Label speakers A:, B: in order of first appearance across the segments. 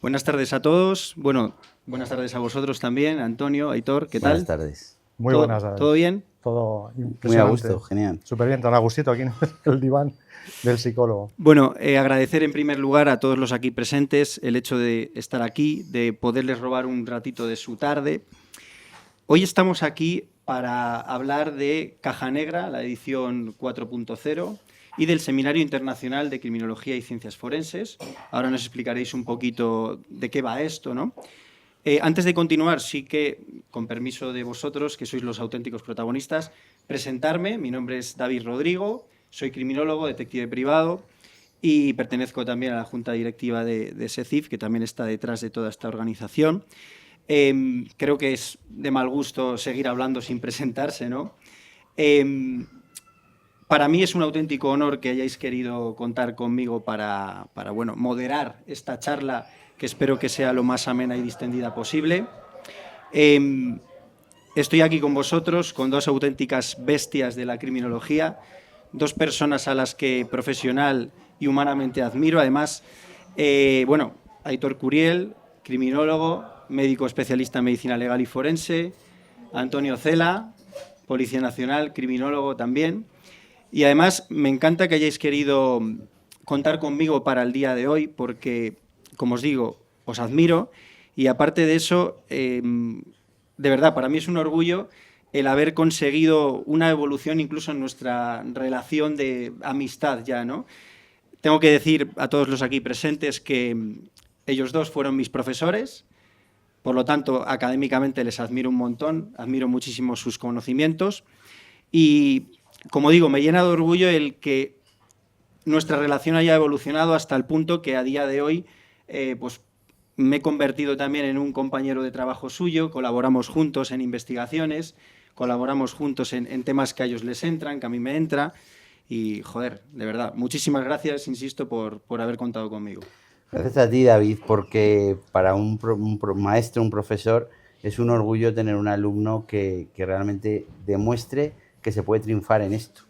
A: Buenas tardes a todos. Bueno, buenas tardes a vosotros también, Antonio, Aitor, ¿qué tal?
B: Buenas tardes.
C: Muy buenas tardes.
A: ¿Todo bien?
C: Todo impresionante.
B: Muy a gusto, genial.
C: Súper bien, tan a gustito aquí en el diván del psicólogo.
A: Bueno, agradecer en primer lugar a todos los aquí presentes el hecho de estar aquí, de poderles robar un ratito de su tarde. Hoy estamos aquí para hablar de Caja Negra, la edición 4.0, y del Seminario Internacional de Criminología y Ciencias Forenses. Ahora nos explicaréis un poquito de qué va esto, ¿no? Antes de continuar, sí que, con permiso de vosotros, que sois los auténticos protagonistas, presentarme. Mi nombre es David Rodrigo, soy criminólogo, detective privado y pertenezco también a la junta directiva de SECIF, que también está detrás de toda esta organización. Creo que es de mal gusto seguir hablando sin presentarse, ¿no? Para mí es un auténtico honor que hayáis querido contar conmigo para bueno, moderar esta charla, que espero que sea lo más amena y distendida posible. Estoy aquí con vosotros, con dos auténticas bestias de la criminología, dos personas a las que profesional y humanamente admiro. Además, bueno, Aitor Curiel, criminólogo, médico especialista en medicina legal y forense, Antonio Cela, Policía Nacional, criminólogo también. Y además me encanta que hayáis querido contar conmigo para el día de hoy porque, como os digo, os admiro y aparte de eso, de verdad, para mí es un orgullo el haber conseguido una evolución incluso en nuestra relación de amistad ya, ¿no? Tengo que decir a todos los aquí presentes que ellos dos fueron mis profesores, por lo tanto, académicamente les admiro un montón, admiro muchísimo sus conocimientos y, como digo, me llena de orgullo el que nuestra relación haya evolucionado hasta el punto que a día de hoy pues me he convertido también en un compañero de trabajo suyo, colaboramos juntos en investigaciones, colaboramos juntos en temas que a ellos les entran, que a mí me entra y, joder, de verdad, muchísimas gracias, insisto, por haber contado conmigo.
B: Gracias a ti, David, porque para un maestro, un profesor, es un orgullo tener un alumno que realmente demuestre que se puede triunfar en esto.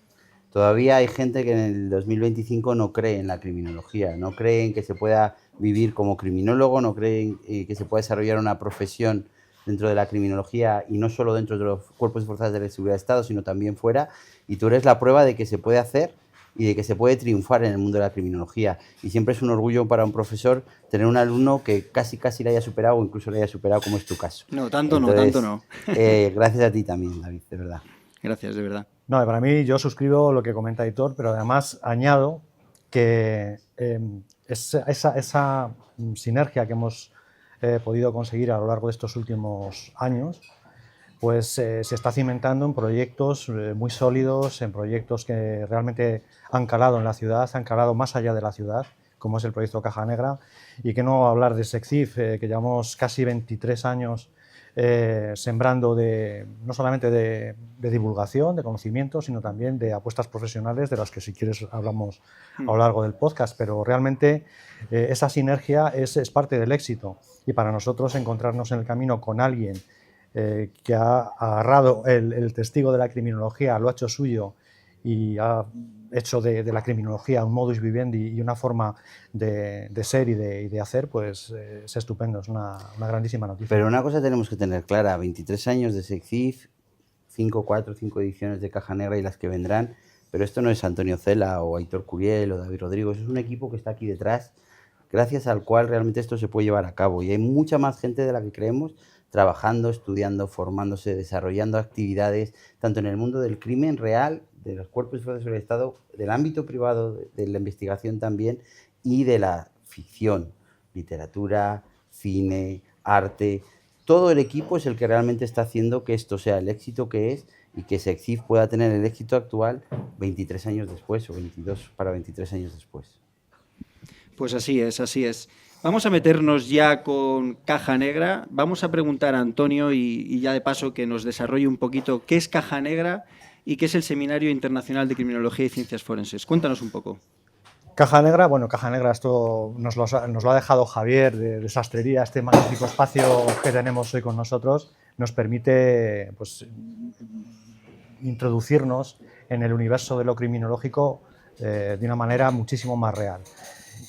B: Todavía hay gente que en el 2025 no cree en la criminología, no cree en que se pueda vivir como criminólogo, no cree en que se pueda desarrollar una profesión dentro de la criminología y no solo dentro de los cuerpos y fuerzas de la seguridad de Estado, sino también fuera. Y tú eres la prueba de que se puede hacer y de que se puede triunfar en el mundo de la criminología. Y siempre es un orgullo para un profesor tener un alumno que casi le haya superado o incluso le haya superado, como es tu caso.
A: No, tanto no, tanto no.
B: Gracias a ti también, David, de verdad.
A: Gracias, de verdad.
C: No, para mí yo suscribo lo que comenta Aitor, pero además añado que esa sinergia que hemos podido conseguir a lo largo de estos últimos años, pues se está cimentando en proyectos muy sólidos, en proyectos que realmente han calado en la ciudad, han calado más allá de la ciudad, como es el proyecto Caja Negra, y que no hablar de SECCIF, que llevamos casi 23 años sembrando no solamente de divulgación, de conocimiento, sino también de apuestas profesionales, de las que si quieres hablamos a lo largo del podcast, pero realmente esa sinergia es parte del éxito, y para nosotros encontrarnos en el camino con alguien que ha agarrado el testigo de la criminología, lo ha hecho suyo y ha hecho de la criminología un modus vivendi y una forma de ser y de hacer, pues es estupendo, es una grandísima noticia.
B: Pero una cosa tenemos que tener clara, 23 años de SECCIF, 5 ediciones de Caja Negra y las que vendrán, pero esto no es Antonio Cela o Aitor Curiel o David Rodrigo, eso es un equipo que está aquí detrás, gracias al cual realmente esto se puede llevar a cabo, y hay mucha más gente de la que creemos trabajando, estudiando, formándose, desarrollando actividades, tanto en el mundo del crimen real, de los cuerpos y fuerzas del Estado, del ámbito privado, de la investigación también, y de la ficción, literatura, cine, arte. Todo el equipo es el que realmente está haciendo que esto sea el éxito que es y que SECCIF pueda tener el éxito actual 23 años después, o 22 para 23 años después.
A: Pues así es, así es. Vamos a meternos ya con Caja Negra. Vamos a preguntar a Antonio y ya de paso que nos desarrolle un poquito qué es Caja Negra y qué es el Seminario Internacional de Criminología y Ciencias Forenses. Cuéntanos un poco.
C: Caja Negra, bueno, Caja Negra, esto nos lo ha dejado Javier de Sastrería, este magnífico espacio que tenemos hoy con nosotros, nos permite pues, introducirnos en el universo de lo criminológico de una manera muchísimo más real.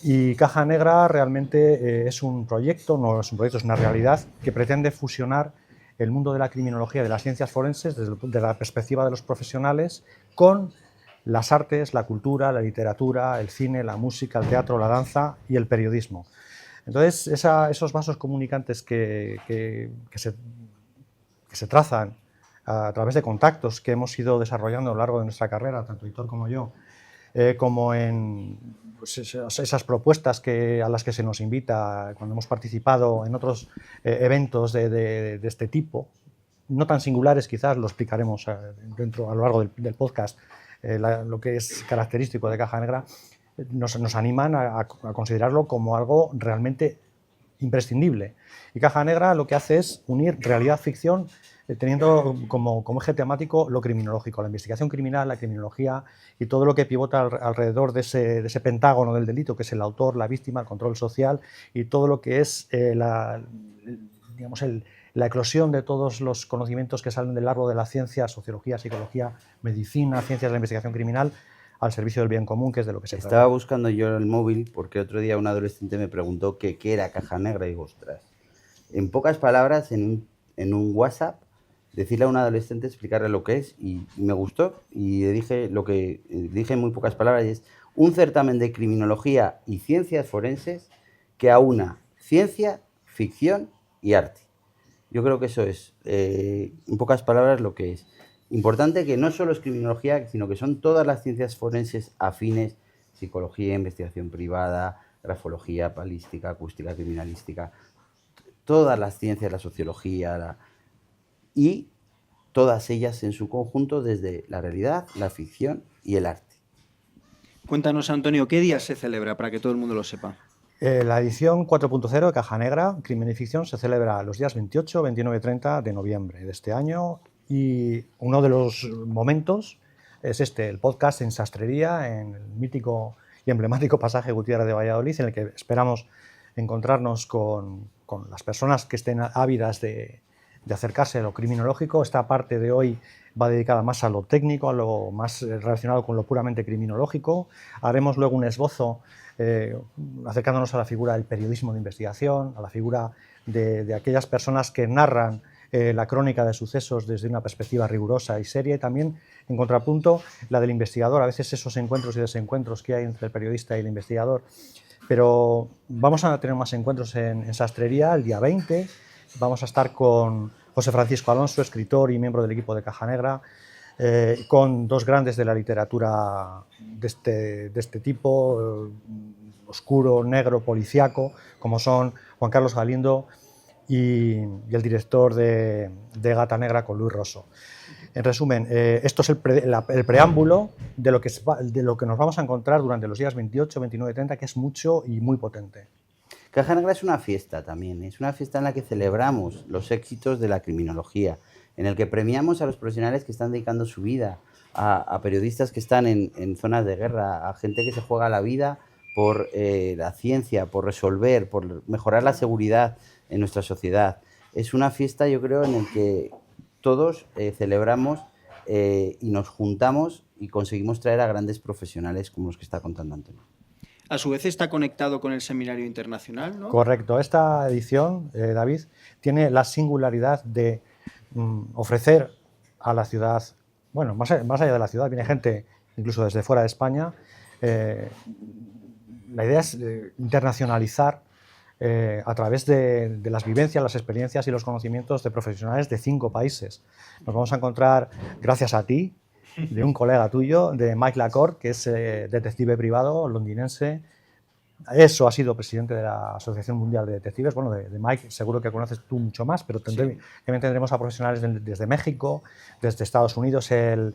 C: Y Caja Negra realmente es un proyecto, no es un proyecto, es una realidad que pretende fusionar el mundo de la criminología, de las ciencias forenses, desde la perspectiva de los profesionales, con las artes, la cultura, la literatura, el cine, la música, el teatro, la danza y el periodismo. Entonces, esos vasos comunicantes que se trazan a través de contactos que hemos ido desarrollando a lo largo de nuestra carrera, tanto Hitor como yo, como en pues, esas propuestas a las que se nos invita cuando hemos participado en otros eventos de este tipo, no tan singulares quizás, lo explicaremos a lo largo del podcast, lo que es característico de Caja Negra, nos animan a considerarlo como algo realmente imprescindible. Y Caja Negra lo que hace es unir realidad-ficción teniendo como eje temático lo criminológico, la investigación criminal, la criminología y todo lo que pivota alrededor de ese pentágono del delito, que es el autor, la víctima, el control social y todo lo que es la eclosión de todos los conocimientos que salen del árbol de la ciencia, sociología, psicología, medicina, ciencias de la investigación criminal, al servicio del bien común, que es de lo que se trata.
B: Estaba buscando yo el móvil porque otro día un adolescente me preguntó qué era Caja Negra y digo, ostras, en pocas palabras, en un WhatsApp, decirle a un adolescente, explicarle lo que es, y me gustó, y le dije lo que dije en muy pocas palabras, y es un certamen de criminología y ciencias forenses que aúna ciencia, ficción y arte. Yo creo que eso es, en pocas palabras, lo que es. Importante que no solo es criminología, sino que son todas las ciencias forenses afines, psicología, investigación privada, grafología, balística, acústica, criminalística, todas las ciencias, la sociología, y todas ellas en su conjunto desde la realidad, la ficción y el arte.
A: Cuéntanos, Antonio, ¿qué día se celebra para que todo el mundo lo sepa?
C: La edición 4.0 de Caja Negra, Crimen y Ficción, se celebra los días 28, 29 y 30 de noviembre de este año. Y uno de los momentos es el podcast en Sastrería, en el mítico y emblemático pasaje Gutiérrez de Valladolid, en el que esperamos encontrarnos con las personas que estén ávidas de acercarse a lo criminológico. Esta parte de hoy va dedicada más a lo técnico, a lo más relacionado con lo puramente criminológico. Haremos luego un esbozo acercándonos a la figura del periodismo de investigación, a la figura de aquellas personas que narran la crónica de sucesos desde una perspectiva rigurosa y seria, y también, en contrapunto, la del investigador, a veces esos encuentros y desencuentros que hay entre el periodista y el investigador. Pero vamos a tener más encuentros en Sastrería el día 20, vamos a estar con José Francisco Alonso, escritor y miembro del equipo de Caja Negra, con dos grandes de la literatura de este tipo, oscuro, negro, policíaco, como son Juan Carlos Galindo y el director de Gata Negra, con Luis Rosso. En resumen, esto es el preámbulo de lo que nos vamos a encontrar durante los días 28, 29 y 30, que es mucho y muy potente.
B: Caja Negra es una fiesta también, es una fiesta en la que celebramos los éxitos de la criminología, en el que premiamos a los profesionales que están dedicando su vida, a periodistas que están en zonas de guerra, a gente que se juega la vida por la ciencia, por resolver, por mejorar la seguridad en nuestra sociedad. Es una fiesta, yo creo, en la que todos celebramos y nos juntamos y conseguimos traer a grandes profesionales como los que está contando Antonio.
A: A su vez está conectado con el Seminario Internacional, ¿no?
C: Correcto. Esta edición, David, tiene la singularidad de ofrecer a la ciudad, bueno, más allá de la ciudad, viene gente incluso desde fuera de España. La idea es internacionalizar a través de las vivencias, las experiencias y los conocimientos de profesionales de 5 países. Nos vamos a encontrar, gracias a ti, de un colega tuyo, de Mike Lacorte, que es detective privado londinense. Eso ha sido presidente de la Asociación Mundial de Detectives. Bueno, de Mike seguro que conoces tú mucho más, pero también tendremos a profesionales desde México, desde Estados Unidos. El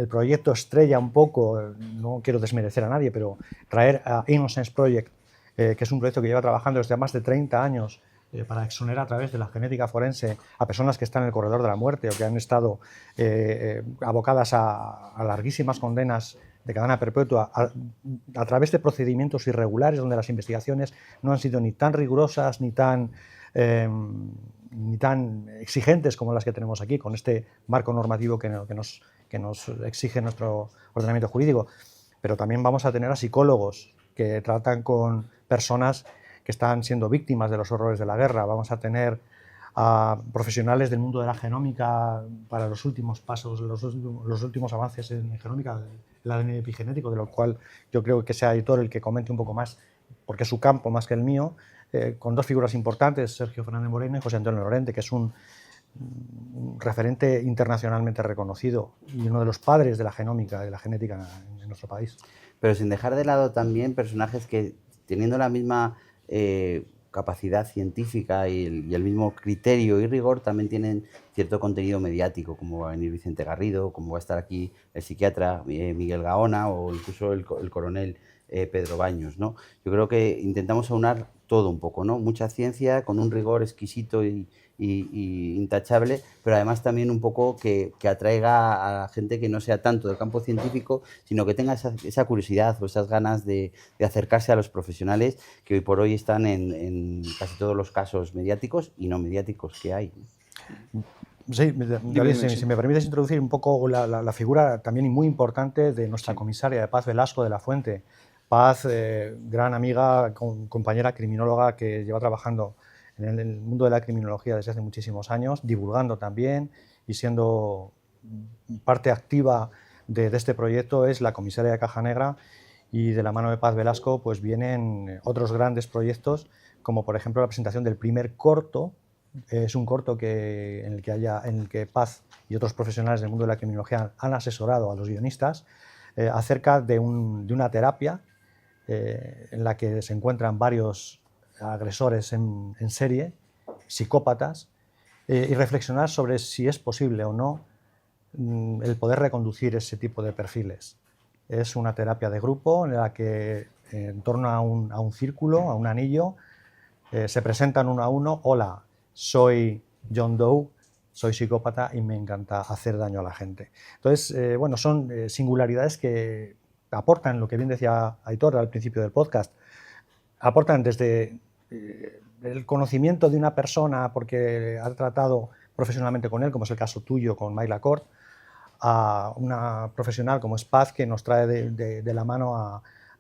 C: proyecto estrella un poco, no quiero desmerecer a nadie, pero traer a Innocence Project, que es un proyecto que lleva trabajando desde más de 30 años para exonerar a través de la genética forense a personas que están en el corredor de la muerte o que han estado abocadas a larguísimas condenas de cadena perpetua a través de procedimientos irregulares donde las investigaciones no han sido ni tan rigurosas ni tan exigentes como las que tenemos aquí, con este marco normativo que nos exige nuestro ordenamiento jurídico. Pero también vamos a tener a psicólogos que tratan con personas que están siendo víctimas de los horrores de la guerra. Vamos a tener a profesionales del mundo de la genómica para los últimos pasos, los últimos avances en genómica, el ADN epigenético, de lo cual yo creo que sea Aitor el que comente un poco más, porque es su campo más que el mío, con dos figuras importantes, Sergio Fernández Moreno y José Antonio Lorente, que es un referente internacionalmente reconocido y uno de los padres de la genómica, de la genética en nuestro país.
B: Pero sin dejar de lado también personajes que, teniendo la misma capacidad científica y el mismo criterio y rigor, también tienen cierto contenido mediático, como va a venir Vicente Garrido, como va a estar aquí el psiquiatra Miguel Gaona o incluso el coronel Pedro Baños, ¿no? Yo creo que intentamos aunar todo un poco, ¿no? Mucha ciencia con un rigor exquisito y intachable, pero además también un poco que atraiga a gente que no sea tanto del campo científico, sino que tenga esa curiosidad o esas ganas de acercarse a los profesionales que hoy por hoy están en casi todos los casos mediáticos y no mediáticos que hay.
C: Sí, David, si me permites introducir un poco la figura también muy importante de nuestra comisaria de Paz Velasco de la Fuente. Paz, gran amiga, compañera criminóloga que lleva trabajando en el mundo de la criminología desde hace muchísimos años, divulgando también y siendo parte activa de este proyecto, es la comisaria de Caja Negra, y de la mano de Paz Velasco pues vienen otros grandes proyectos, como por ejemplo la presentación del primer corto. Es un corto en el que Paz y otros profesionales del mundo de la criminología han asesorado a los guionistas acerca de una terapia en la que se encuentran varios agresores en serie, psicópatas, y reflexionar sobre si es posible o no el poder reconducir ese tipo de perfiles. Es una terapia de grupo en la que en torno a un círculo, a un anillo, se presentan uno a uno: hola, soy John Doe, soy psicópata y me encanta hacer daño a la gente. Entonces, bueno, son singularidades que aportan, lo que bien decía Aitor al principio del podcast, aportan desde el conocimiento de una persona porque ha tratado profesionalmente con él, como es el caso tuyo con Mike Lacorte, a una profesional como es Paz, que nos trae de la mano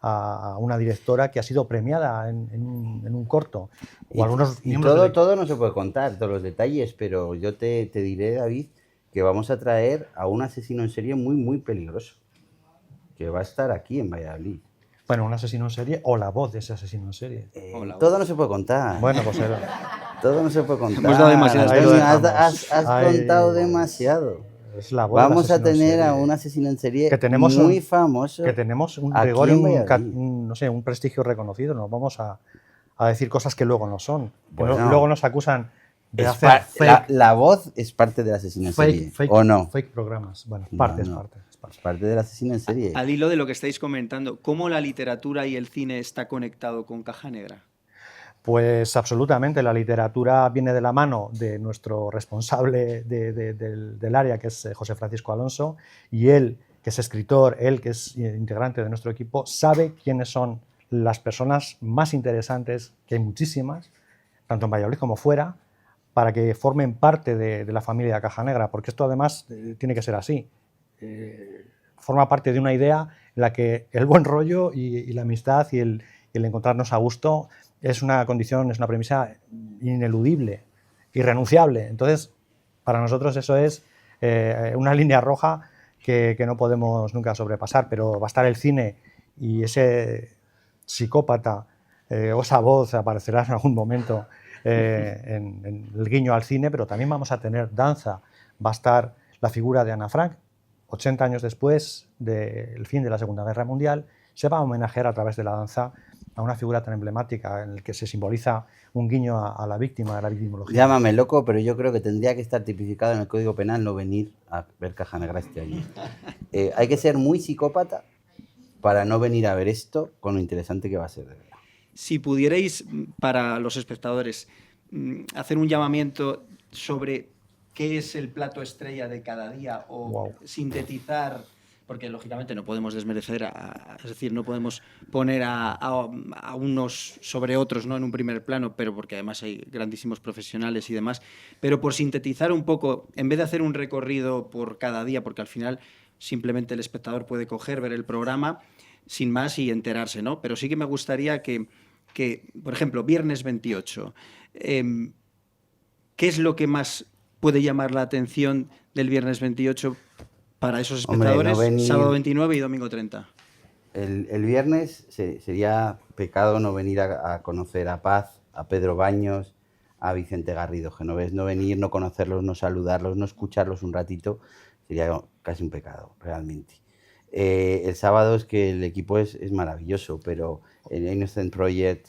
C: a una directora que ha sido premiada en un corto.
B: O algunos y todo no se puede contar, todos los detalles, pero yo te diré, David, que vamos a traer a un asesino en serie muy, muy peligroso, que va a estar aquí en Valladolid.
C: Bueno, un asesino en serie o la voz de ese asesino en serie.
B: Todo no se puede contar.
C: Bueno, pues
B: todo no se puede contar.
A: Hemos dado demasiadas
B: has contado demasiado.
C: Es la voz
B: Vamos a tener a un asesino en serie muy famoso.
C: Que tenemos un rigor y un prestigio reconocido. No vamos a decir cosas que luego no son. Bueno, luego nos acusan de hacer fake.
B: La voz es parte del asesino en serie, ¿o no?
C: Fake programas. Bueno,
B: Es parte del asesino en serie.
A: Al hilo de lo que estáis comentando, ¿cómo la literatura y el cine está conectado con Caja Negra?
C: Pues absolutamente, la literatura viene de la mano de nuestro responsable del área, que es José Francisco Alonso, y él, que es escritor, él, que es integrante de nuestro equipo, sabe quiénes son las personas más interesantes, que hay muchísimas, tanto en Valladolid como fuera, para que formen parte de la familia de Caja Negra, porque esto además tiene que ser así. Forma parte de una idea en la que el buen rollo y la amistad y el encontrarnos a gusto es una condición, es una premisa ineludible, irrenunciable. Entonces, para nosotros eso es una línea roja que no podemos nunca sobrepasar, pero va a estar el cine y ese psicópata o esa voz aparecerá en algún momento en el guiño al cine, pero también vamos a tener danza. Va a estar la figura de Ana Frank, 80 años después del fin de la Segunda Guerra Mundial. Se va a homenajear a través de la danza a una figura tan emblemática en la que se simboliza un guiño a la víctima, de la victimología.
B: Llámame loco, pero yo creo que tendría que estar tipificado en el Código Penal no venir a ver Caja Negra este año. Hay que ser muy psicópata para no venir a ver esto con lo interesante que va a ser, de verdad.
A: Si pudierais, para los espectadores, hacer un llamamiento sobre qué es el plato estrella de cada día o sintetizar, porque lógicamente no podemos desmerecer, es decir, no podemos poner a unos sobre otros, ¿no?, en un primer plano, pero porque además hay grandísimos profesionales y demás, pero por sintetizar un poco, en vez de hacer un recorrido por cada día, porque al final simplemente el espectador puede coger, ver el programa, sin más y enterarse, ¿no? Pero sí que me gustaría que por ejemplo, viernes 28, ¿qué es lo que más puede llamar la atención del viernes 28 para esos
B: Hombre, no
A: espectadores,
B: venir...
A: sábado 29 y domingo 30?
B: El viernes sería pecado no venir a conocer a Paz, a Pedro Baños, a Vicente Garrido Genovés. No venir, no conocerlos, no saludarlos, no escucharlos un ratito, sería casi un pecado, realmente. El sábado es que el equipo es maravilloso, pero el Innocent Project,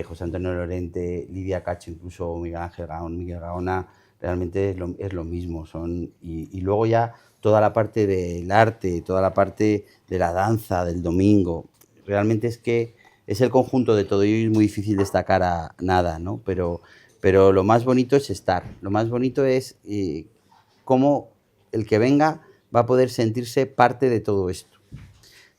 B: José Antonio Lorente, Lidia Cacho, incluso Miguel Ángel Gaón, Miguel Gaona, realmente es lo mismo. Y luego ya toda la parte del arte, toda la parte de la danza, del domingo, realmente es que es el conjunto de todo y es muy difícil destacar a nada, ¿no? Pero lo más bonito es estar, lo más bonito es cómo el que venga va a poder sentirse parte de todo esto.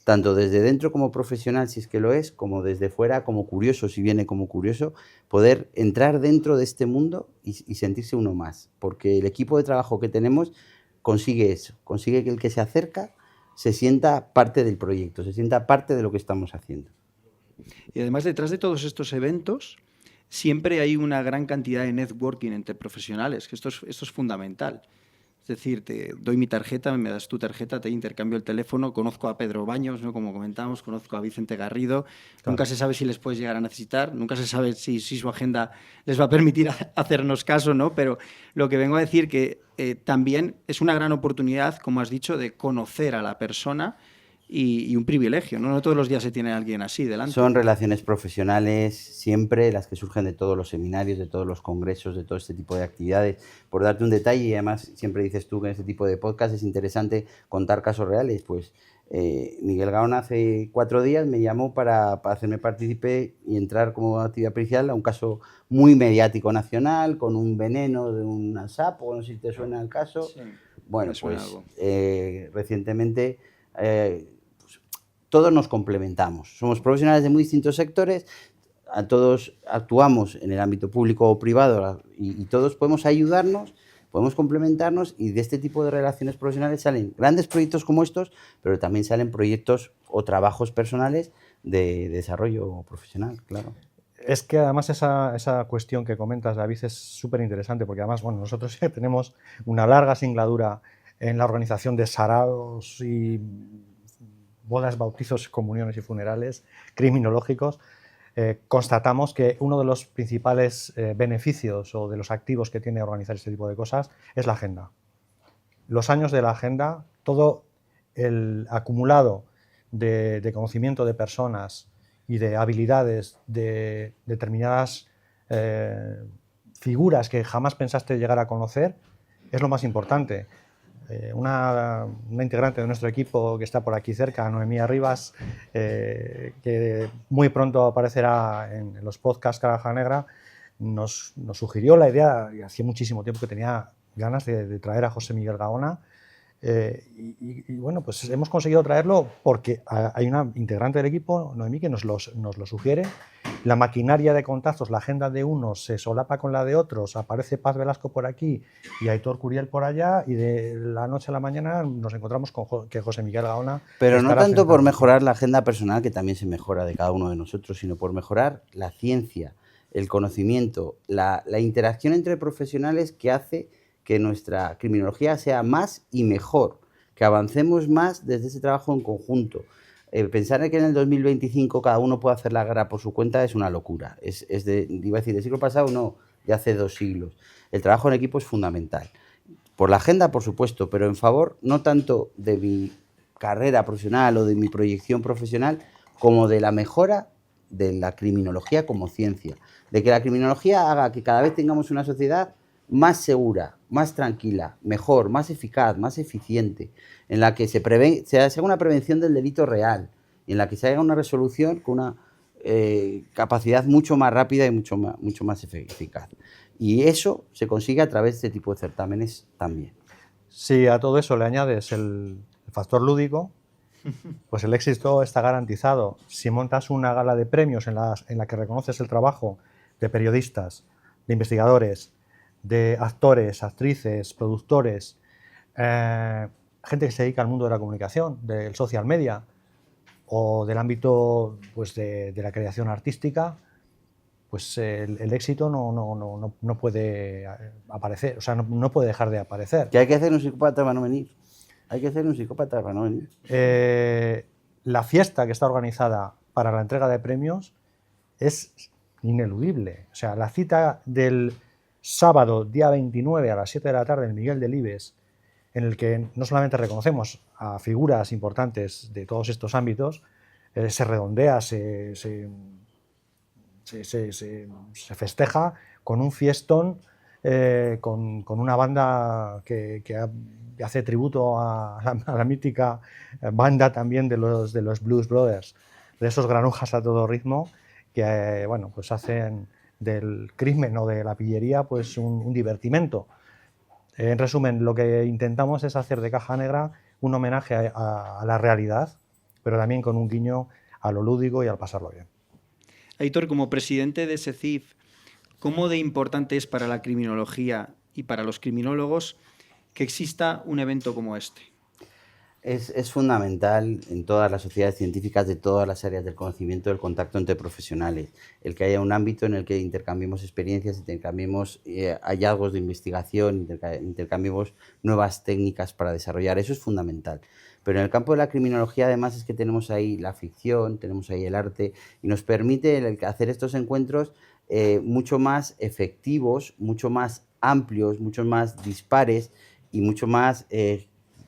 B: Tanto desde dentro como profesional, si es que lo es, como desde fuera como curioso, si viene como curioso, poder entrar dentro de este mundo y sentirse uno más. Porque el equipo de trabajo que tenemos consigue eso, consigue que el que se acerca se sienta parte del proyecto, se sienta parte de lo que estamos haciendo.
A: Y además, detrás de todos estos eventos, siempre hay una gran cantidad de networking entre profesionales, que esto es fundamental. Es decir, te doy mi tarjeta, me das tu tarjeta, te intercambio el teléfono, conozco a Pedro Baños, ¿no? Como comentamos, conozco a Vicente Garrido. Claro. Nunca se sabe si les puedes llegar a necesitar, nunca se sabe si su agenda les va a permitir hacernos caso, ¿no? Pero lo que vengo a decir que también es una gran oportunidad, como has dicho, de conocer a la persona y un privilegio, ¿no? No todos los días se tiene a alguien así delante.
B: Son relaciones profesionales siempre las que surgen de todos los seminarios, de todos los congresos, de todo este tipo de actividades. Por darte un detalle, y además siempre dices tú que en este tipo de podcast es interesante contar casos reales, pues Miguel Gaona hace 4 días me llamó para hacerme partícipe y entrar como actividad pericial a un caso muy mediático nacional, con un veneno de un sapo, no sé si te suena el caso.
A: Sí,
B: bueno, pues recientemente... todos nos complementamos. Somos profesionales de muy distintos sectores, a todos actuamos en el ámbito público o privado y todos podemos ayudarnos, podemos complementarnos y de este tipo de relaciones profesionales salen grandes proyectos como estos, pero también salen proyectos o trabajos personales de desarrollo profesional, claro.
C: Es que además esa cuestión que comentas, David, es súper interesante porque además, bueno, nosotros ya tenemos una larga singladura en la organización de saraos y bodas, bautizos, comuniones y funerales criminológicos. Constatamos que uno de los principales beneficios o de los activos que tiene organizar este tipo de cosas es la agenda. Los años de la agenda, todo el acumulado de conocimiento de personas y de habilidades de determinadas figuras que jamás pensaste llegar a conocer, es lo más importante. Una integrante de nuestro equipo que está por aquí cerca, Noemí Arribas, que muy pronto aparecerá en los podcasts Caja Negra, nos sugirió la idea, y hacía muchísimo tiempo que tenía ganas de traer a José Miguel Gaona. Y bueno, pues hemos conseguido traerlo porque hay una integrante del equipo, Noemí, que nos lo sugiere. La maquinaria de contactos, la agenda de unos se solapa con la de otros, aparece Paz Velasco por aquí y Aitor Curiel por allá, y de la noche a la mañana nos encontramos con que José Miguel Gaona...
B: Pero no tanto por mejorar la agenda personal, que también se mejora de cada uno de nosotros, sino por mejorar la ciencia, el conocimiento, la interacción entre profesionales que hace que nuestra criminología sea más y mejor, que avancemos más desde ese trabajo en conjunto. Pensar que en el 2025 cada uno puede hacer la guerra por su cuenta es una locura. Iba a decir, del siglo pasado, no, de hace 2 siglos. El trabajo en equipo es fundamental. Por la agenda, por supuesto, pero en favor no tanto de mi carrera profesional o de mi proyección profesional, como de la mejora de la criminología como ciencia. De que la criminología haga que cada vez tengamos una sociedad más segura, más tranquila, mejor, más eficaz, más eficiente, en la que se haga una prevención del delito real, y en la que se haga una resolución con una capacidad mucho más rápida y mucho más eficaz. Y eso se consigue a través de este tipo de certámenes también.
C: Si a todo eso le añades el factor lúdico, pues el éxito está garantizado. Si montas una gala de premios en la que reconoces el trabajo de periodistas, de investigadores, de actores, actrices, productores, gente que se dedica al mundo de la comunicación, del social media, o del ámbito pues, de la creación artística, pues el éxito no puede aparecer, o sea, no puede dejar de aparecer.
B: ¿Qué hay que hacer un psicópata para no venir? Hay que hacer un psicópata para no venir.
C: La fiesta que está organizada para la entrega de premios es ineludible. O sea, la cita del sábado, día 29 a las 7 de la tarde en Miguel Delibes, en el que no solamente reconocemos a figuras importantes de todos estos ámbitos, se redondea, se festeja con un fiestón, con una banda que hace tributo a la mítica banda también de los Blues Brothers, de esos granujas a todo ritmo que bueno, pues hacen del crimen o de la pillería pues un divertimento. En resumen, lo que intentamos es hacer de Caja Negra un homenaje a la realidad, pero también con un guiño a lo lúdico y al pasarlo bien.
A: Aitor, como presidente de SECIF, ¿cómo de importante es para la criminología y para los criminólogos que exista un evento como este?
B: Es fundamental en todas las sociedades científicas de todas las áreas del conocimiento el contacto entre profesionales, el que haya un ámbito en el que intercambiemos experiencias, intercambiemos hallazgos de investigación, intercambiemos nuevas técnicas para desarrollar. Eso es fundamental. Pero en el campo de la criminología además es que tenemos ahí la ficción, tenemos ahí el arte y nos permite hacer estos encuentros mucho más efectivos, mucho más amplios, mucho más dispares y mucho más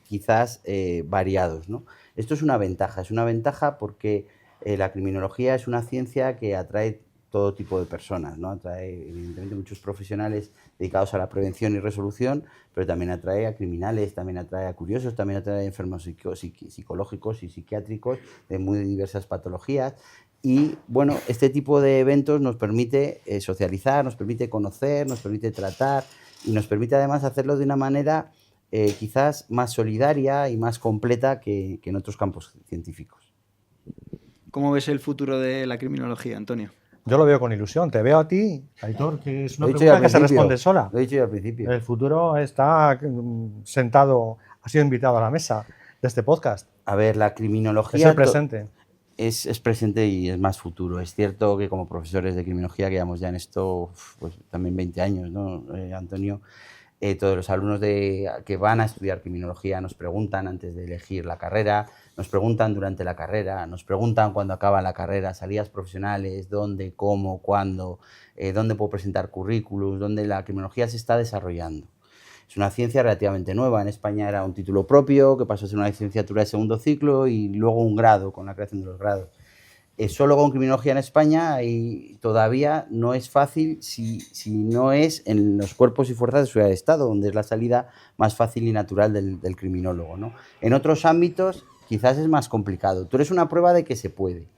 B: quizás variados, ¿no? Esto es una ventaja porque la criminología es una ciencia que atrae todo tipo de personas, ¿no? Atrae evidentemente muchos profesionales dedicados a la prevención y resolución, pero también atrae a criminales, también atrae a curiosos, también atrae a enfermos psicológicos y psiquiátricos de muy diversas patologías. Y bueno, este tipo de eventos nos permite socializar, nos permite conocer, nos permite tratar y nos permite además hacerlo de una manera quizás más solidaria y más completa que en otros campos científicos.
A: ¿Cómo ves el futuro de la criminología, Antonio?
C: Yo lo veo con ilusión. Te veo a ti, Aitor, que es una pregunta que se responde sola.
B: Lo he dicho ya al principio.
C: El futuro está sentado, ha sido invitado a la mesa de este podcast.
B: A ver, la criminología...
C: Es el presente.
B: Es presente y es más futuro. Es cierto que como profesores de criminología, que llevamos ya en esto pues, también 20 años, ¿no, Antonio? Todos los alumnos que van a estudiar criminología nos preguntan antes de elegir la carrera, nos preguntan durante la carrera, nos preguntan cuando acaban la carrera, salidas profesionales, dónde, cómo, cuándo, dónde puedo presentar currículums, dónde la criminología se está desarrollando. Es una ciencia relativamente nueva. En España era un título propio que pasó a ser una licenciatura de segundo ciclo y luego un grado con la creación de los grados. Solo con criminología en España y todavía no es fácil si no es en los cuerpos y fuerzas de seguridad de Estado, donde es la salida más fácil y natural del criminólogo, ¿no? En otros ámbitos quizás es más complicado. Tú eres una prueba de que se puede.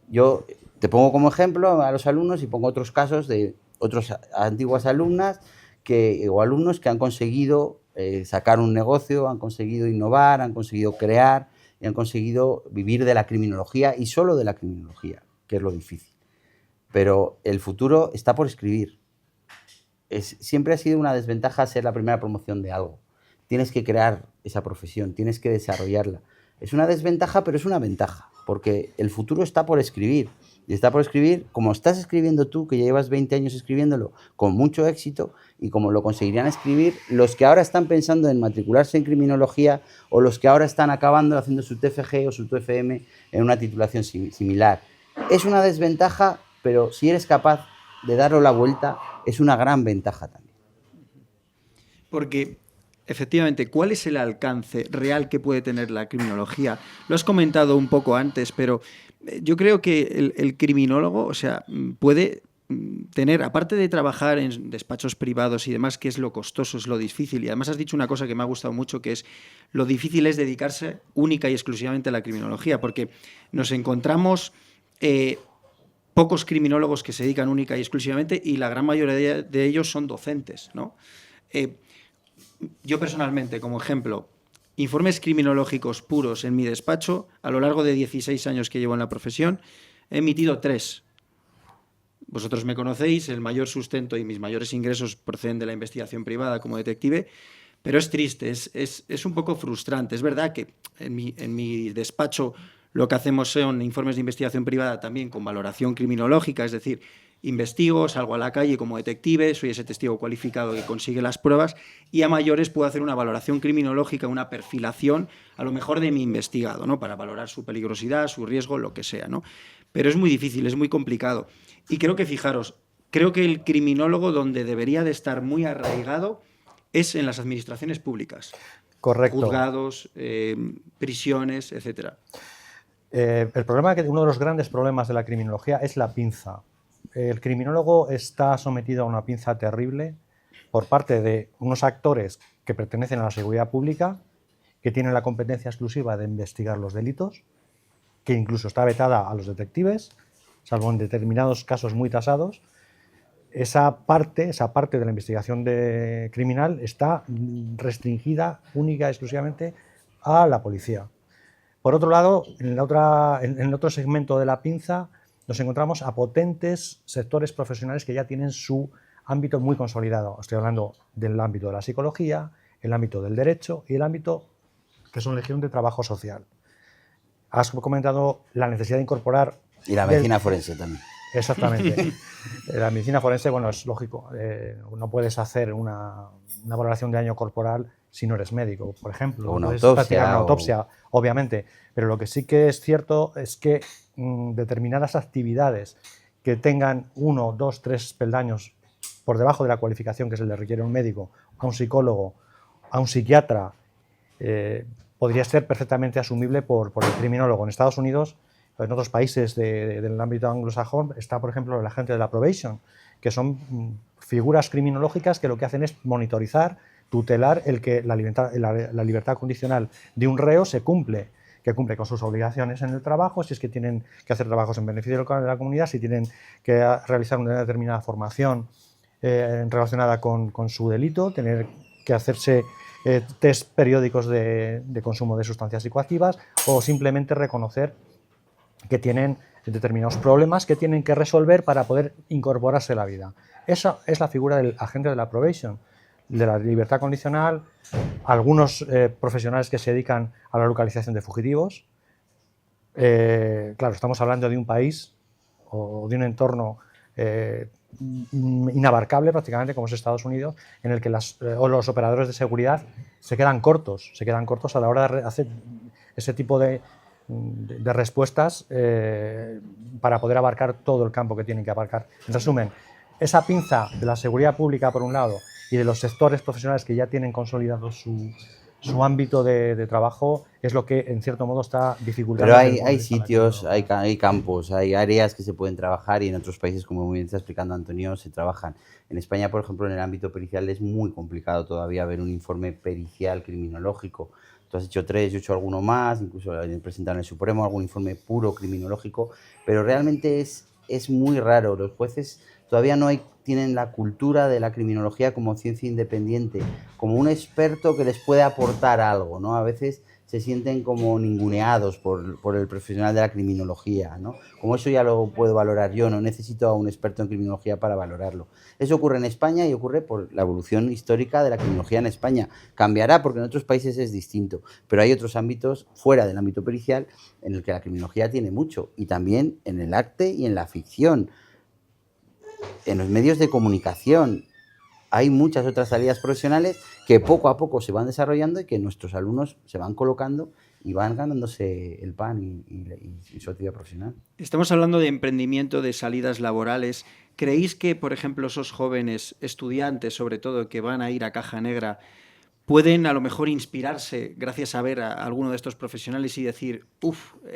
B: Yo te pongo como ejemplo a los alumnos y pongo otros casos de otras antiguas alumnas o alumnos que han conseguido sacar un negocio, han conseguido innovar, han conseguido crear y han conseguido vivir de la criminología y solo de la criminología, que es lo difícil. Pero el futuro está por escribir. Siempre ha sido una desventaja ser la primera promoción de algo. Tienes que crear esa profesión, tienes que desarrollarla. Es una desventaja, pero es una ventaja, porque el futuro está por escribir. Y está por escribir como estás escribiendo tú, que ya llevas 20 años escribiéndolo con mucho éxito, y como lo conseguirían escribir los que ahora están pensando en matricularse en criminología o los que ahora están acabando haciendo su TFG o su TFM en una titulación similar. Es una desventaja, pero si eres capaz de darle la vuelta, es una gran ventaja también.
A: Porque, efectivamente, ¿cuál es el alcance real que puede tener la criminología? Lo has comentado un poco antes, pero yo creo que el criminólogo, o sea, puede tener, aparte de trabajar en despachos privados y demás, que es lo costoso, es lo difícil, y además has dicho una cosa que me ha gustado mucho, que es lo difícil es dedicarse única y exclusivamente a la criminología, porque nos encontramos pocos criminólogos que se dedican única y exclusivamente, y la gran mayoría de ellos son docentes, ¿no? Yo personalmente, como ejemplo, informes criminológicos puros en mi despacho, a lo largo de 16 años que llevo en la profesión, he emitido 3. Vosotros me conocéis, el mayor sustento y mis mayores ingresos proceden de la investigación privada como detective, pero es triste, es un poco frustrante. Es verdad que en mi despacho lo que hacemos son informes de investigación privada también con valoración criminológica, es decir, investigo, salgo a la calle como detective, soy ese testigo cualificado que consigue las pruebas y a mayores puedo hacer una valoración criminológica, una perfilación a lo mejor de mi investigado, ¿no? Para valorar su peligrosidad, su riesgo, lo que sea, ¿no? Pero es muy difícil, es muy complicado. Y creo que, fijaros, creo que el criminólogo donde debería de estar muy arraigado es en las administraciones públicas.
C: Correcto.
A: Juzgados, prisiones, etcétera.
C: Uno de los grandes problemas de la criminología es la pinza. El criminólogo está sometido a una pinza terrible por parte de unos actores que pertenecen a la seguridad pública, que tienen la competencia exclusiva de investigar los delitos, que incluso está vetada a los detectives, salvo en determinados casos muy tasados. Esa parte de la investigación criminal está restringida única y exclusivamente a la policía. Por otro lado, en el otro segmento de la pinza nos encontramos a potentes sectores profesionales que ya tienen su ámbito muy consolidado. Estoy hablando del ámbito de la psicología, el ámbito del derecho y el ámbito que son legión de trabajo social. Has comentado la necesidad de incorporar...
B: Y la medicina forense también.
C: Exactamente. La medicina forense, bueno, es lógico. No puedes hacer una valoración de daño corporal si no eres médico, por ejemplo.
B: O una
C: puedes
B: autopsia.
C: practicar una autopsia, obviamente. Pero lo que sí que es cierto es que determinadas actividades que tengan 1, 2, 3 peldaños por debajo de la cualificación que se le requiere a un médico, a un psicólogo, a un psiquiatra, podría ser perfectamente asumible por el criminólogo. En Estados Unidos, en otros países del ámbito anglosajón, está, por ejemplo, el agente de la probation, que son figuras criminológicas que lo que hacen es monitorizar, tutelar el que la libertad condicional de un reo se cumple, que cumple con sus obligaciones en el trabajo, si es que tienen que hacer trabajos en beneficio de la comunidad, si tienen que realizar una determinada formación relacionada con su delito, tener que hacerse test periódicos de consumo de sustancias psicoactivas o simplemente reconocer que tienen determinados problemas que tienen que resolver para poder incorporarse a la vida. Esa es la figura del agente de la probation, de la libertad condicional, algunos profesionales que se dedican a la localización de fugitivos. Claro, estamos hablando de un país o de un entorno inabarcable prácticamente como es Estados Unidos, en el que los operadores de seguridad se quedan cortos a la hora de hacer ese tipo de respuestas para poder abarcar todo el campo que tienen que abarcar. En resumen, esa pinza de la seguridad pública por un lado y de los sectores profesionales que ya tienen consolidado su ámbito de trabajo es lo que en cierto modo está dificultando.
B: Pero hay sitios, hay campos, hay áreas que se pueden trabajar y en otros países, como muy bien está explicando Antonio, se trabajan. En España, por ejemplo, en el ámbito pericial es muy complicado todavía ver un informe pericial criminológico. Tú has hecho 3, yo he hecho alguno más, incluso presentar en el Supremo algún informe puro criminológico, pero realmente es muy raro. Los jueces todavía no tienen la cultura de la criminología como ciencia independiente, como un experto que les puede aportar algo, ¿no? A veces se sienten como ninguneados por el profesional de la criminología, ¿no? Como eso ya lo puedo valorar yo, no necesito a un experto en criminología para valorarlo. Eso ocurre en España y ocurre por la evolución histórica de la criminología en España. Cambiará porque en otros países es distinto, pero hay otros ámbitos fuera del ámbito pericial en el que la criminología tiene mucho, y también en el arte y en la ficción, en los medios de comunicación. Hay muchas otras salidas profesionales que poco a poco se van desarrollando y que nuestros alumnos se van colocando y van ganándose el pan y su actividad profesional.
A: Estamos hablando de emprendimiento, de salidas laborales. ¿Creéis que, por ejemplo, esos jóvenes estudiantes, sobre todo, que van a ir a Caja Negra, pueden a lo mejor inspirarse gracias a ver a alguno de estos profesionales y decir,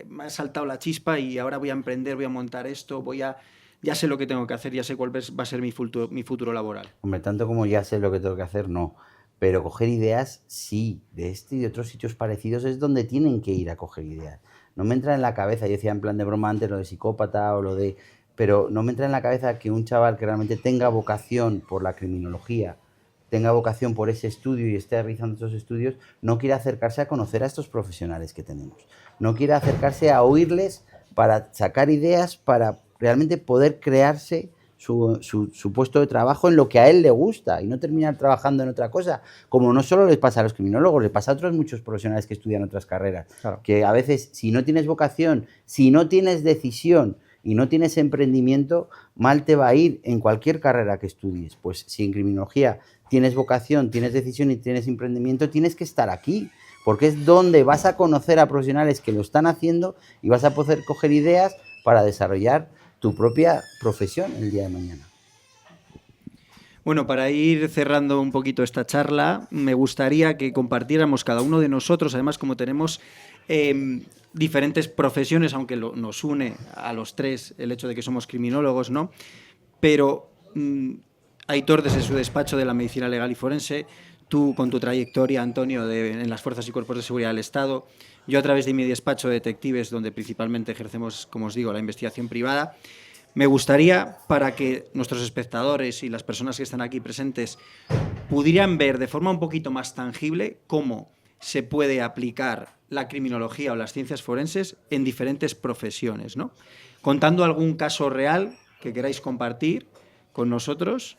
A: me ha saltado la chispa y ahora voy a emprender, voy a montar esto, ya sé lo que tengo que hacer, ya sé cuál va a ser mi futuro laboral?
B: Hombre, tanto como ya sé lo que tengo que hacer, no. Pero coger ideas, sí, de este y de otros sitios parecidos es donde tienen que ir a coger ideas. No me entra en la cabeza, yo decía en plan de broma antes lo de psicópata o lo de... Pero no me entra en la cabeza que un chaval que realmente tenga vocación por la criminología, tenga vocación por ese estudio y esté realizando esos estudios, no quiera acercarse a conocer a estos profesionales que tenemos. No quiera acercarse a oírles para sacar ideas, para realmente poder crearse su puesto de trabajo en lo que a él le gusta y no terminar trabajando en otra cosa, como no solo les pasa a los criminólogos, les pasa a otros muchos profesionales que estudian otras carreras,
C: Claro.
B: que a veces si no tienes vocación, si no tienes decisión y no tienes emprendimiento, mal te va a ir en cualquier carrera que estudies. Pues si en criminología tienes vocación, tienes decisión y tienes emprendimiento, tienes que estar aquí, porque es donde vas a conocer a profesionales que lo están haciendo y vas a poder coger ideas para desarrollar tu propia profesión el día de mañana.
A: Bueno, para ir cerrando un poquito esta charla, me gustaría que compartiéramos cada uno de nosotros, además como tenemos diferentes profesiones, aunque nos une a los tres el hecho de que somos criminólogos, ¿no? Pero Aitor desde su despacho de la medicina legal y forense, tú con tu trayectoria, Antonio, en las fuerzas y cuerpos de seguridad del Estado, yo a través de mi despacho de detectives, donde principalmente ejercemos, como os digo, la investigación privada. Me gustaría, para que nuestros espectadores y las personas que están aquí presentes pudieran ver de forma un poquito más tangible cómo se puede aplicar la criminología o las ciencias forenses en diferentes profesiones, ¿no? Contando algún caso real que queráis compartir con nosotros.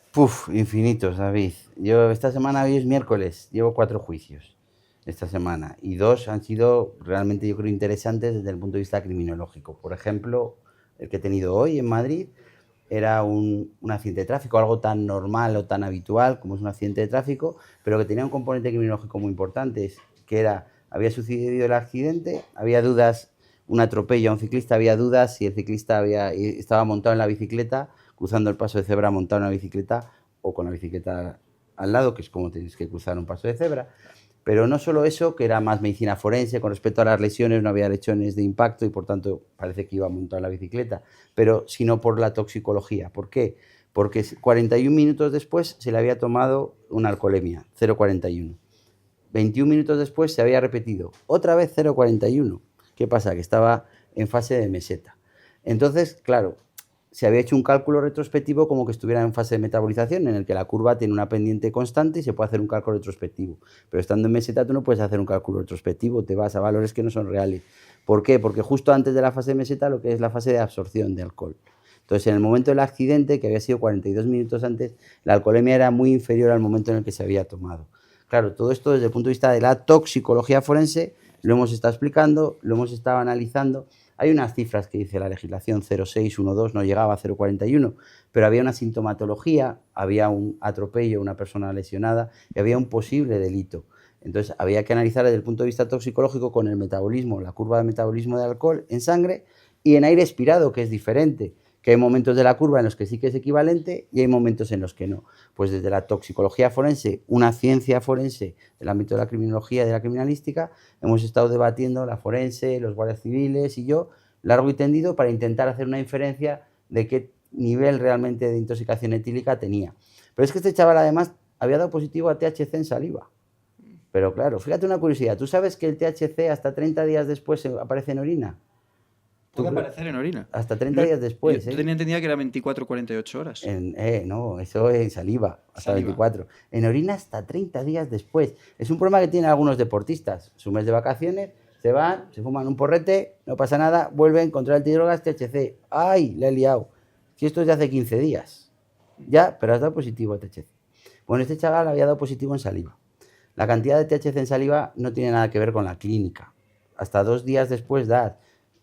B: Infinitos, David. Yo esta semana, hoy es miércoles, llevo 4 juicios esta semana y 2 han sido realmente, yo creo, interesantes desde el punto de vista criminológico. Por ejemplo, el que he tenido hoy en Madrid era un accidente de tráfico, algo tan normal o tan habitual como es un accidente de tráfico, pero que tenía un componente criminológico muy importante, que era, había sucedido el accidente, había dudas, un atropello a un ciclista, había dudas si el ciclista estaba montado en la bicicleta, cruzando el paso de cebra montado en la bicicleta o con la bicicleta al lado, que es como tienes que cruzar un paso de cebra. Pero no solo eso, que era más medicina forense, con respecto a las lesiones, no había lesiones de impacto y por tanto parece que iba montado en la bicicleta, pero sino por la toxicología. ¿Por qué? Porque 41 minutos después se le había tomado una alcoholemia, 0,41. 21 minutos después se había repetido, otra vez 0,41. ¿Qué pasa? Que estaba en fase de meseta. Entonces, claro, se había hecho un cálculo retrospectivo como que estuviera en fase de metabolización, en el que la curva tiene una pendiente constante y se puede hacer un cálculo retrospectivo. Pero estando en meseta tú no puedes hacer un cálculo retrospectivo, te vas a valores que no son reales. ¿Por qué? Porque justo antes de la fase de meseta lo que es la fase de absorción de alcohol. Entonces, en el momento del accidente, que había sido 42 minutos antes, la alcoholemia era muy inferior al momento en el que se había tomado. Claro, todo esto desde el punto de vista de la toxicología forense lo hemos estado explicando, lo hemos estado analizando. Hay unas cifras que dice la legislación 0,612, no llegaba a 0,41, pero había una sintomatología, había un atropello, una persona lesionada y había un posible delito. Entonces había que analizar desde el punto de vista toxicológico con el metabolismo, la curva de metabolismo de alcohol en sangre y en aire expirado, que es diferente, que hay momentos de la curva en los que sí que es equivalente y hay momentos en los que no. Pues desde la toxicología forense, una ciencia forense del ámbito de la criminología y de la criminalística, hemos estado debatiendo la forense, los guardias civiles y yo, largo y tendido, para intentar hacer una inferencia de qué nivel realmente de intoxicación etílica tenía. Pero es que este chaval además había dado positivo a THC en saliva. Pero claro, fíjate una curiosidad, ¿tú sabes que el THC hasta 30 días después aparece en orina?
A: Puede aparecer en orina.
B: Hasta 30 días después.
A: Yo tenía entendido que era 24-48 horas.
B: No, eso en saliva, hasta
A: Saliva.
B: 24. En orina hasta 30 días después. Es un problema que tienen algunos deportistas. Su mes de vacaciones, se van, se fuman un porrete, no pasa nada, vuelven, contra el antidrogas, THC. ¡Ay, le he liado! Si esto es de hace 15 días. Ya, pero has dado positivo a THC. Bueno, este chaval había dado positivo en saliva. La cantidad de THC en saliva no tiene nada que ver con la clínica. Hasta 2 días después da.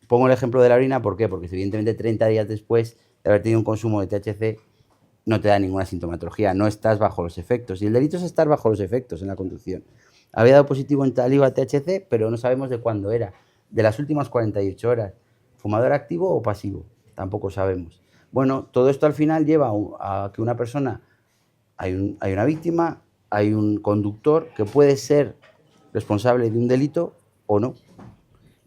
B: Pongo el ejemplo de la orina, ¿por qué? Porque evidentemente 30 días después de haber tenido un consumo de THC no te da ninguna sintomatología, no estás bajo los efectos. Y el delito es estar bajo los efectos en la conducción. Había dado positivo en saliva THC, pero no sabemos de cuándo era. De las últimas 48 horas. ¿Fumador activo o pasivo? Tampoco sabemos. Bueno, todo esto al final lleva a que una persona, hay una víctima, hay un conductor que puede ser responsable de un delito o no.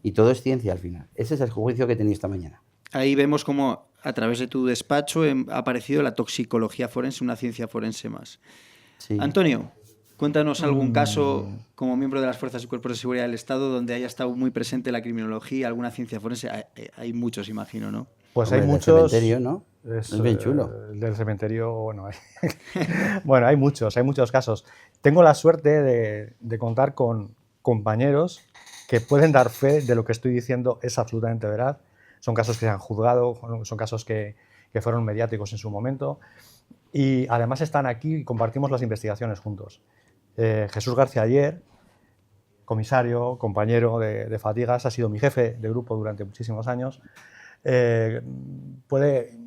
B: Y todo es ciencia al final. Ese es el juicio que he tenido esta mañana.
A: Ahí vemos cómo a través de tu despacho ha aparecido la toxicología forense, una ciencia forense más.
B: Sí.
A: Antonio, cuéntanos algún caso como miembro de las Fuerzas y Cuerpos de Seguridad del Estado donde haya estado muy presente la criminología, alguna ciencia forense. Hay muchos, imagino, ¿no?
C: Pues
B: Hombre,
C: hay
B: del
C: muchos.
B: cementerio, ¿no? Es bien chulo.
C: Del cementerio, bueno, bueno, hay muchos casos. Tengo la suerte de contar con compañeros que pueden dar fe de lo que estoy diciendo es absolutamente veraz. Son casos que se han juzgado, son casos que que fueron mediáticos en su momento. Y además están aquí y compartimos las investigaciones juntos. Jesús García Ayer, comisario, compañero de Fatigas, ha sido mi jefe de grupo durante muchísimos años, puede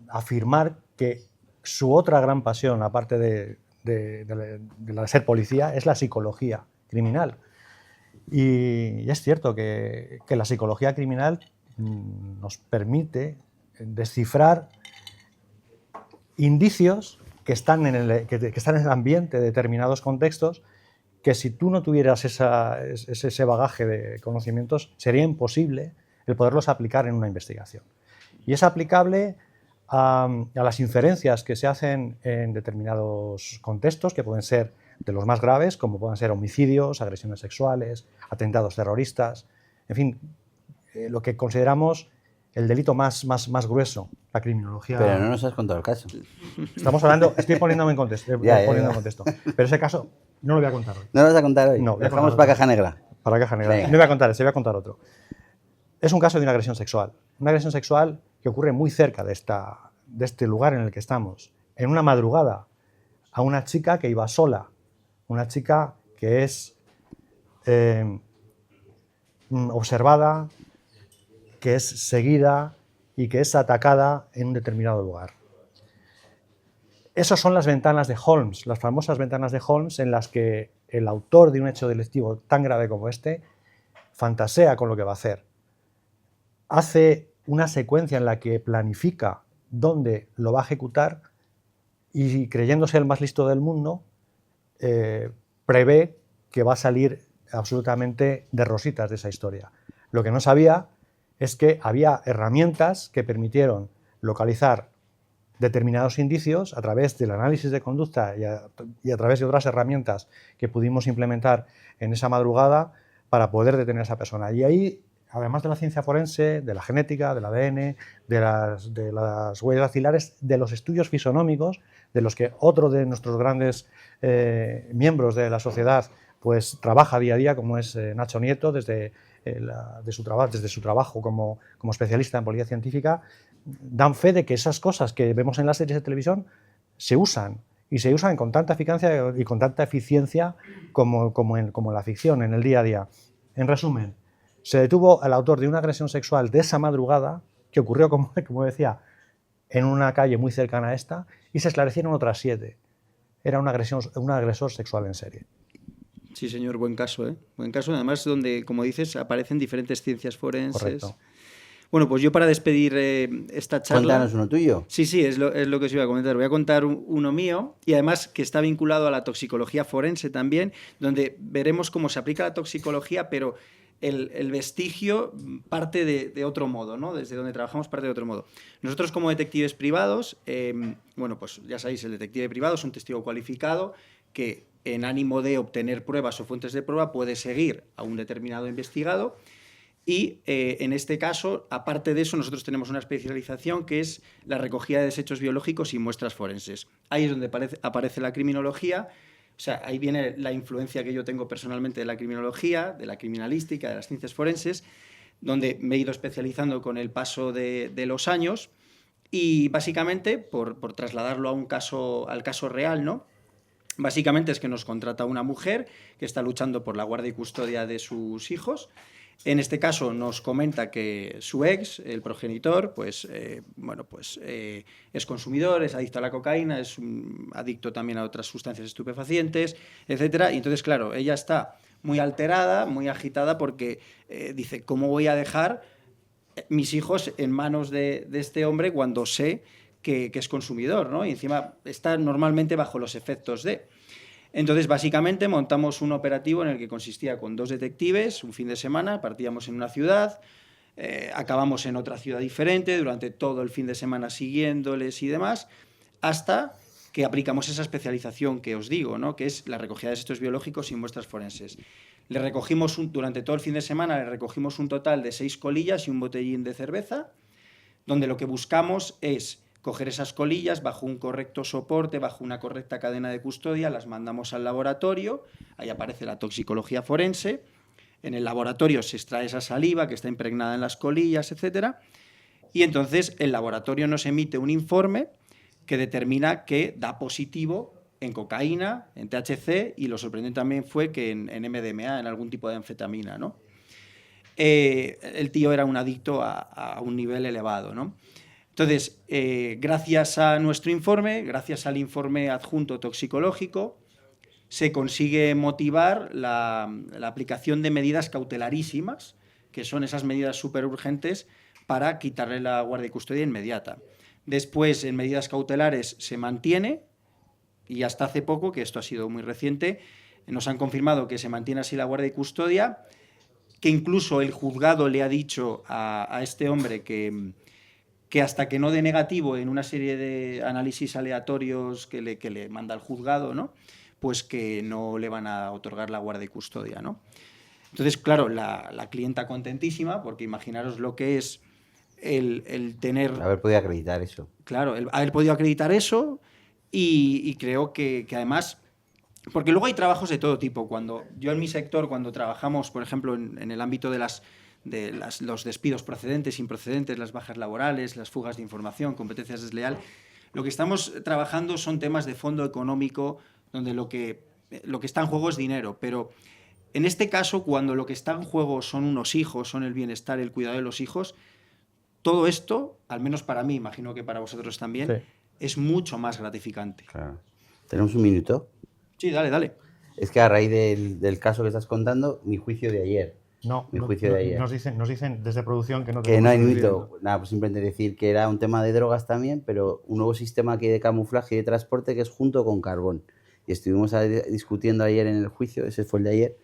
C: afirmar que su otra gran pasión, aparte de la de ser policía, es la psicología criminal. Y es cierto que la psicología criminal nos permite descifrar indicios que están en el ambiente de determinados contextos, que si tú no tuvieras ese bagaje de conocimientos, sería imposible el poderlos aplicar en una investigación. Y es aplicable a las inferencias que se hacen en determinados contextos, que pueden ser de los más graves, como pueden ser homicidios, agresiones sexuales, atentados terroristas, en fin, lo que consideramos el delito más grueso, la criminología.
B: Pero no nos has contado el caso.
C: Estamos hablando, estoy poniéndome en contexto, en contexto. Pero ese caso no lo voy a contar hoy.
B: ¿No lo vas a contar hoy?
C: No,
B: lo dejamos para Caja Negra.
C: Para Caja Negra.
B: Venga.
C: No voy a contar ese, voy a contar otro. Es un caso de una agresión sexual. Una agresión sexual que ocurre muy cerca de este lugar en el que estamos. En una madrugada, a una chica que iba sola. Una chica que es observada, que es seguida y que es atacada en un determinado lugar. Esas son las ventanas de Holmes, las famosas ventanas de Holmes en las que el autor de un hecho delictivo tan grave como este fantasea con lo que va a hacer. Hace una secuencia en la que planifica dónde lo va a ejecutar y, creyéndose el más listo del mundo, prevé que va a salir absolutamente de rositas de esa historia. Lo que no sabía es que había herramientas que permitieron localizar determinados indicios a través del análisis de conducta y a través de otras herramientas que pudimos implementar en esa madrugada para poder detener a esa persona. Y ahí, además de la ciencia forense, de la genética, del ADN, de las huellas dactilares, de los estudios fisonómicos, de los que otro de nuestros grandes miembros de la sociedad pues trabaja día a día, como es Nacho Nieto, desde su trabajo como especialista en policía científica, dan fe de que esas cosas que vemos en las series de televisión se usan, y se usan con tanta eficacia y con tanta eficiencia como en la ficción, en el día a día. En resumen, se detuvo al autor de una agresión sexual de esa madrugada, que ocurrió, como decía, en una calle muy cercana a esta, y se esclarecieron otras 7. Era un agresor sexual en serie.
A: Sí, señor, buen caso, ¿eh? Buen caso, además donde, como dices, aparecen diferentes ciencias forenses.
C: Correcto.
A: Bueno, pues yo para despedir esta charla...
B: Cuéntanos uno tuyo.
A: Sí, es lo que os iba a comentar. Voy a contar uno mío, y además que está vinculado a la toxicología forense también, donde veremos cómo se aplica la toxicología, pero el vestigio parte de otro modo, ¿no? Desde donde trabajamos parte de otro modo. Nosotros, como detectives privados, bueno, pues ya sabéis, el detective privado es un testigo cualificado que, en ánimo de obtener pruebas o fuentes de prueba, puede seguir a un determinado investigado. Y en este caso, aparte de eso, nosotros tenemos una especialización que es la recogida de desechos biológicos y muestras forenses. Ahí es donde aparece la criminología. O sea, ahí viene la influencia que yo tengo personalmente de la criminología, de la criminalística, de las ciencias forenses, donde me he ido especializando con el paso de los años. Y básicamente, por trasladarlo al caso real, ¿no? Básicamente es que nos contrata una mujer que está luchando por la guardia y custodia de sus hijos. En este caso nos comenta que su ex, el progenitor, es consumidor, es adicto a la cocaína, es adicto también a otras sustancias estupefacientes, etcétera. Y entonces, claro, ella está muy alterada, muy agitada, porque dice, ¿cómo voy a dejar mis hijos en manos de este hombre cuando sé que es consumidor, ¿no? Y encima está normalmente bajo los efectos de... Entonces, básicamente, montamos un operativo en el que consistía con 2 detectives, un fin de semana, partíamos en una ciudad, acabamos en otra ciudad diferente, durante todo el fin de semana siguiéndoles y demás, hasta que aplicamos esa especialización que os digo, ¿no? Que es la recogida de desechos biológicos y muestras forenses. Durante todo el fin de semana le recogimos un total de 6 colillas y un botellín de cerveza, donde lo que buscamos es coger esas colillas bajo un correcto soporte, bajo una correcta cadena de custodia, las mandamos al laboratorio, ahí aparece la toxicología forense, en el laboratorio se extrae esa saliva que está impregnada en las colillas, etcétera, y entonces el laboratorio nos emite un informe que determina que da positivo en cocaína, en THC, y lo sorprendente también fue que en MDMA, en algún tipo de anfetamina, ¿no? El tío era un adicto a un nivel elevado, ¿no? Entonces, gracias a nuestro informe, gracias al informe adjunto toxicológico, se consigue motivar la aplicación de medidas cautelarísimas, que son esas medidas súper urgentes para quitarle la guardia y custodia inmediata. Después, en medidas cautelares se mantiene, y hasta hace poco, que esto ha sido muy reciente, nos han confirmado que se mantiene así la guardia y custodia, que incluso el juzgado le ha dicho a este hombre que hasta que no dé negativo en una serie de análisis aleatorios que le manda el juzgado, ¿no? Pues que no le van a otorgar la guardia y custodia, ¿no? Entonces, claro, la clienta contentísima, porque imaginaros lo que es el tener...
B: Haber podido acreditar eso.
A: Claro, el haber podido acreditar eso y creo que además... Porque luego hay trabajos de todo tipo. Yo en mi sector, cuando trabajamos, por ejemplo, en el ámbito de los despidos procedentes, improcedentes, las bajas laborales, las fugas de información, competencias desleal, lo que estamos trabajando son temas de fondo económico, donde lo que está en juego es dinero. Pero en este caso, cuando lo que está en juego son unos hijos, son el bienestar, el cuidado de los hijos, todo esto, al menos para mí, imagino que para vosotros también, sí, es mucho más gratificante.
B: Claro. ¿Tenemos un minuto?
A: Sí, dale.
B: Es que a raíz del caso que estás contando, mi juicio de ayer. De ayer.
C: Nos dicen desde producción que no
B: hay mito. Nada, pues simplemente decir que era un tema de drogas también, pero un nuevo sistema que de camuflaje y de transporte que es junto con carbón. Y estuvimos discutiendo ayer en el juicio, ese fue el de ayer,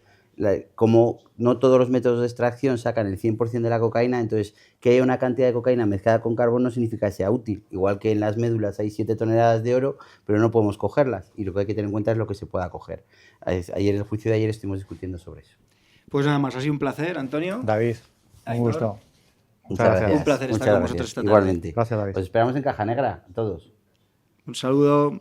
B: como no todos los métodos de extracción sacan el 100% de la cocaína, entonces que haya una cantidad de cocaína mezclada con carbón no significa que sea útil. Igual que en las médulas hay 7 toneladas de oro, pero no podemos cogerlas. Y lo que hay que tener en cuenta es lo que se pueda coger. Ayer, en el juicio de ayer, estuvimos discutiendo sobre eso.
A: Pues nada más, ha sido un placer, Antonio.
C: David, un gusto.
B: Muchas gracias.
A: Un placer estar con vosotros esta tarde.
B: Igualmente.
C: Gracias, David.
B: Os esperamos en Caja Negra, a todos.
A: Un saludo.